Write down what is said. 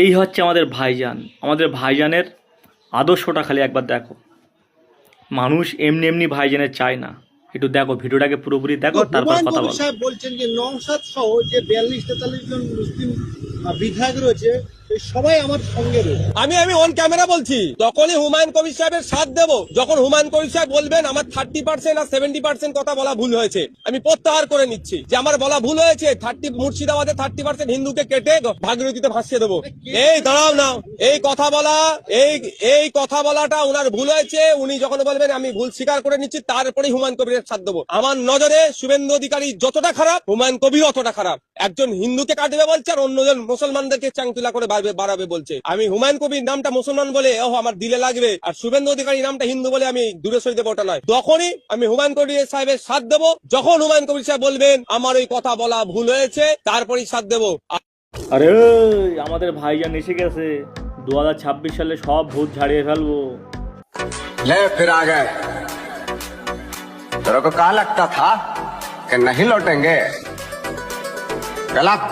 এই হচ্ছে আমাদের ভাইজান। আমাদের ভাইজানের আদর্শটা খালি একবার দেখো। মানুষ এমনি এমনি ভাইজানের চায় না। একটু দেখো, ভিডিওটাকে পুরোপুরি দেখো, তারপর হুমায়ুন কথা কবির বলো। সাহেব বলছেন যে নওশাদ সহ যে 42-43 জন মুসলিম বিধায়ক রয়েছে এই সবাই আমার সঙ্গে রয়েছে। আমি অন ক্যামেরা বলছি, তখনই হুমায়ুন কবির সাহেবের সাথ দেব যখন হুমায়ুন কবির সাহেব বলবেন আমার 30% আর 70% কথা বলা ভুল হয়েছে। আমি প্রত্যাহার করে নিচ্ছি যে আমার বলা ভুল হয়েছে। মুর্শিদাবাদে 30% হিন্দুকে কেটে ভাগীরথীতে ভাসিয়ে দেবো। এই দাঁড়াও না, এই কথা বলাটা ওনার ভুল হয়েছে। উনি যখন বলবেন আমি ভুল স্বীকার করে নিচ্ছি, তারপরেই হুমায়ুন কবিরের সাথ দেবো। আমার নজরে শুভেন্দু অধিকারী যতটা খারাপ, হুমায়ুন কবির অতটা খারাপ। একজন হিন্দুকে কাটবে বলছে আর অন্যজন মুসলমানদেরকে চাংতুলা করে বাড়াবে বলছে। আমি হুমায়ুন কবির নামটা মুসলমান বলে আমার দিলে লাগবে, আর শুভেন্দু অধিকারী নামটা হিন্দু বলে আমি দূরে সরে দেবো, ওটা নয়। তখনই আমি হুমায়ুন কবির সাহেবের সাথ দেবো যখন হুমায়ুন কবির সাহেব বলবেন আমার ওই কথা বলা ভুল হয়েছে, তারপরেই সাথ দেবো। আরে আমাদের ভাইজান এসে গেছে। 2026 সালে সব ভূত ঝাড়িয়ে ফেলবো। ले फिर आ गए। तेरे को कहा लगता था कि नहीं लौटेंगे? गलत।